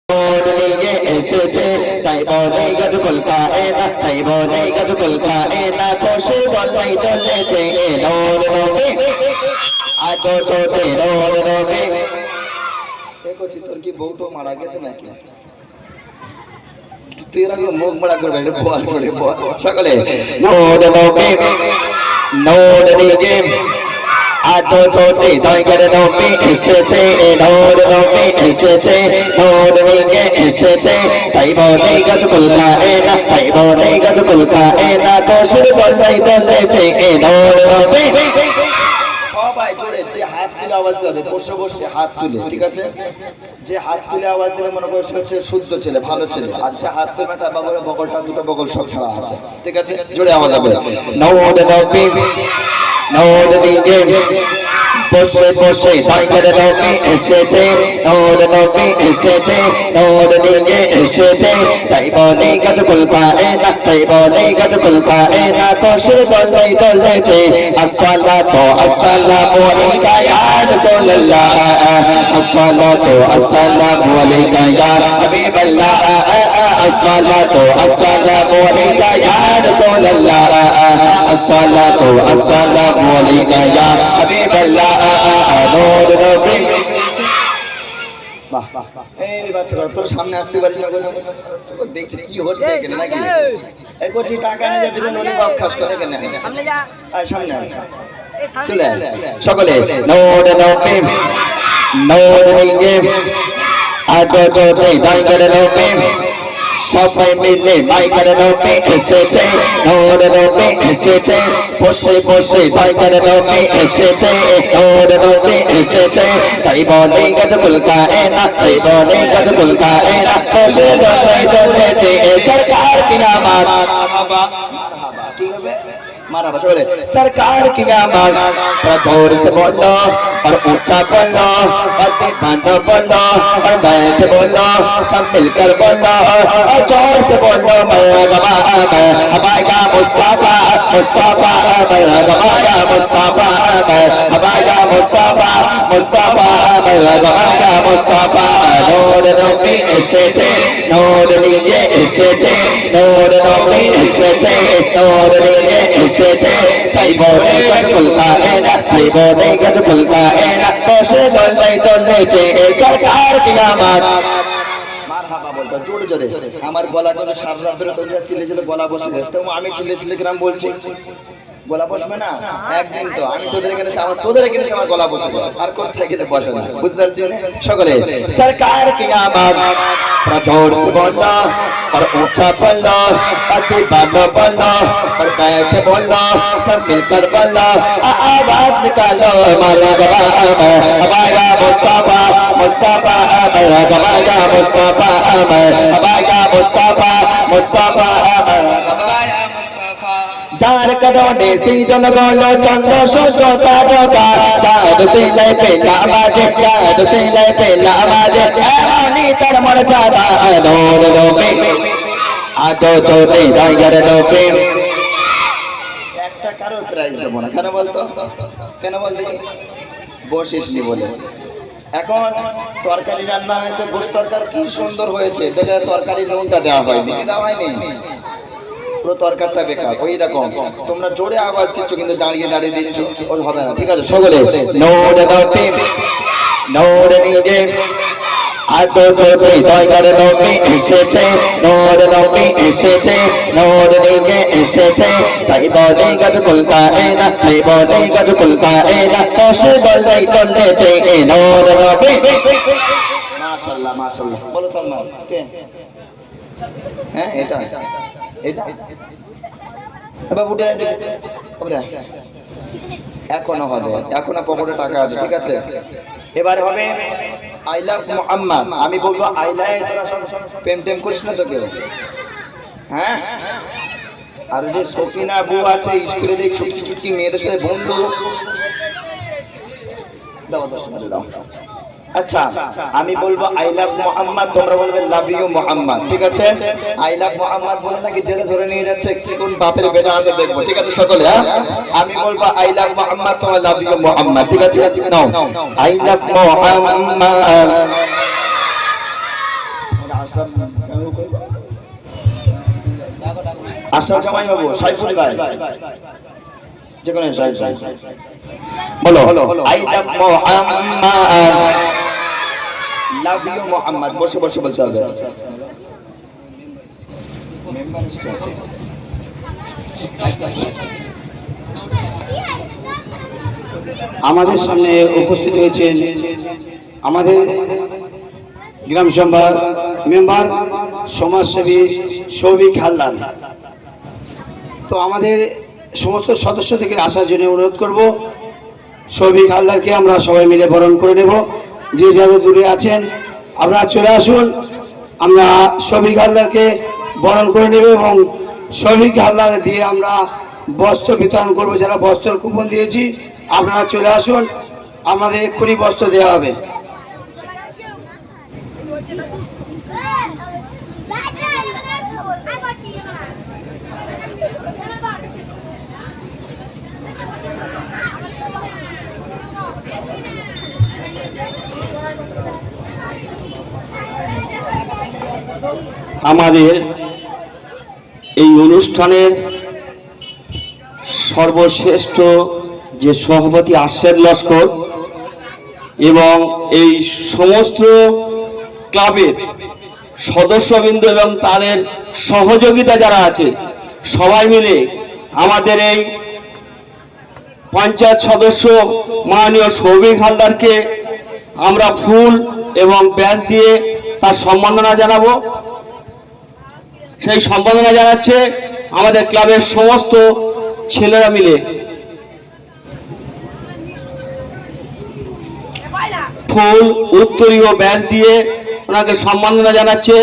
নিয়ে এসেছে তাই বলে গজকুল কায়না তাই বলে গজকুল কায়না খুশি গল্পই চলেছে নূর নবী আজো ছোটে নূর নবী দেখো তোর কি বউটো মারা গেছে নাকি তুই এরকম মুখ মারা করবে বল করে বল সকলে নূর নবী নূর নিয়ে আজো ছোটে দয়গর নবী এসেছে নূর নবী এসেছে নূর নিয়ে এসেছে তাই বলে গজকুল কায়না তাই বলে গজকুল কায়না খুশি গল্পই চলেছে নূর নবী সবাই জোরে যে হাত তুলে আওয়াজ দেবে বসে বসে হাত তুলে ঠিক আছে যে হাত তুলে আওয়াজ দেবে মনে করে হচ্ছে শুদ্ধ ছেলে ভালো ছেলে আর যে হাত তুলবে তার বাবুরা বগলটা দুটো বগল সব ছাড়া আছে ঠিক আছে জোরে আওয়াজ হবে নূর নবী নূর নিয়ে বসে বসে দয়গর নবী এসেছে নূর নবী এসেছে নূর নিয়ে এসেছে তাই বলে গজকুল কায়না তাই বলে গজকুল কায়না খুশি গল্পই চলেছে আসসালাতু আসসালামু আলাইকা ইয়া রাসূলুল্লাহ আসসালাতু আসসালামু আলাইকা ইয়া হাবিবাল্লাহ আসসালাতু আসসালামু আলাইকা ইয়া রাসূলুল্লাহ আসসালাতু আসসালামু আলাইকা ইয়া হাবিবাল্লাহ নূর নবী বাহ এই বাচ্চারা তোর সামনে আসতে পারি না বলছি দেখছি কি হচ্ছে এখানে নাকি এই কোটি টাকা নিয়ে যাচ্ছে ননি বাপ খাস করে কেন সামনে যা সামনে চলে সকলে নূর নবী নূর নিয়ে আজো ছোটে দয়গর নবী সবাই মিলে দয়গর নবী এসেছে নূর নবী এসেছে বসে বসে দয়গর নবী এসেছে নূর নবী এসেছে তাই বলে গজকুল কায়না তাই বলে গজকুল কায়না খুশি গল্পই চলেছে সরকার কি নামাত কি হবে मारा बचोले सरकार की नामात जोर से बोलो और ऊंचा बोलो और दीवानो बोलो और बैठ बोलो सब मिलकर बोलो और जोर से बोलो मरहबा हमारा मुस्तफा मुस्तफा मरहबा मुस्तफा हमारा मुस्तफा मुस्तफा मरहबा मुस्तफा नूर नबी एसेছে नूर নিয়ে এসেছে नूर नबी এসেছে नूर নিয়ে এসেছে তাই বলে গজকুল কায়না তাই বলে গজকুল কায়না খুশি গল্পই চলেছে সরকার কি নামাত মারহাবা বলতো জোরে জোরে আমার গলা কোনো সারা রাত ধরে তোর চিল্লে চিল্লে গলা বসে গেছে তো আমি চিল্লে চিল্লে গ্রাম বলছি গলা বসবে না একদিন তো আমি তোদের এখানে আমার গলা বসে গেছে আর কোথায় গেলে বসে না বুঝতে পারছিস সকলে सरकार की नामात जोर से बोलो और ऊंचा बोलो और दीवानो बोलो और बैठ बोलो सब मिलकर बोलो आवाज निकालो मरहबा हमारा मुस्तफा मुस्तफा मरहबा मुस्तफा हमारा मुस्तफा मुस्तफा चार करोड़े सी जनगण चंद्र सूर्य तारका चाँद सिले पेला बाजे चाँद सिले पेला बाजे एमनी तर मर्यादा नूर नबी आजो छोटे दयगর নবী একটা কারো প্রাইজ দেব না কেন বলতো কেন বল দেখি বসিসনি বলে এখন তরকারি রান্না হয়েছে গোশ তরকারি কি সুন্দর হয়েছে দেখে তরকারি নুনটা দেওয়া হয়নি কি দেওয়া হয়নি পুরো তরকারিটা বেকার ওই রকম তোমরা জোরে আওয়াজ দিচ্ছ কিন্তু দাঁড়িয়ে দাঁড়িয়ে দিচ্ছ ওই হবে না ঠিক আছে সকলে নূর নবী নূর নিয়ে আজো ছোটে দয়গর নবী এসেছে নূর নবী এসেছে নূর নিয়ে এসেছে তাই বলে গজকুল কায়না তাই বলে গজকুল কায়না খুশি গল্পই চলেছে নূর নবী মাশাআল্লাহ মাশাআল্লাহ বলো সালমান কে হ্যাঁ এটা এটা বাবু উঠে এখনো হবে এখনো পকেটে টাকা আছে ঠিক আছে এবারে হবে আই লাভ মুহাম্মদ আমি বলবো আই লাভ তোরা সব প্রেম টেম করিস না তো কেউ হ্যাঁ আর যে সকিনা বউ আছে স্কুলে যে ছুটকি ছুটকি মেয়েদের সাথে বন্ধু দাও দাও আচ্ছা আমি বলবো আই লাভ মুহাম্মদ তোমরা বলবে লাভ ইউ মুহাম্মদ ঠিক আছে আই লাভ মুহাম্মদ বলে নাকি জেলে ধরে নিয়ে যাচ্ছে কোন বাপের বেটা আছে দেখবো ঠিক আছে সকলে হ্যাঁ আমি বলবো আই লাভ মুহাম্মদ তোমরা লাভ ইউ মুহাম্মদ ঠিক আছে now I love Muhammad Ashraf জামাই বাবু সাইফুল ভাই যে কোনো বলো I love Mohammad love you Mohammad বসে বসে বলতে হবে আমাদের সামনে উপস্থিত হয়েছেন আমাদের গ্রাম সভার মেম্বার সমাজসেবী সৌভিক হালদার। তো আমাদের সমস্ত সদস্যদেরকে আসার জন্য অনুরোধ করব। সৌভিক হালদারকে আমরা সবাই মিলে বরণ করে নেব। যে যারা দূরে আছেন আপনারা চলে আসুন, আমরা সৌভিক হালদারকে বরণ করে নেব এবং সৌভিক হালদার দিয়ে আমরা বস্ত্র বিতরণ করব। যারা বস্ত্র কুপন দিয়েছি আপনারা চলে আসুন, আমাদের এক্ষুনি বস্ত্র দেওয়া হবে। আমাদের এই অনুষ্ঠানের সর্বশ্রেষ্ঠ যে সভাপতি আশ্বের লস্কর এবং এই সমস্ত ক্লাবের সদস্যবৃন্দ এবং তাদের সহযোগিতা যারা আছে সবাই মিলে আমাদের এই পঞ্চায়েত সদস্য মাননীয় সৌভিক হালদারকে আমরা ফুল এবং ব্যাজ দিয়ে তার সম্মাননা জানাবো। সেই সম্মাননা জানাচ্ছে আমাদের ক্লাবের সমস্ত ছেলেরা মিলে। ফুল উত্তরীয় ব্যাজ দিয়ে ওনাকে সম্মাননা জানাচ্ছে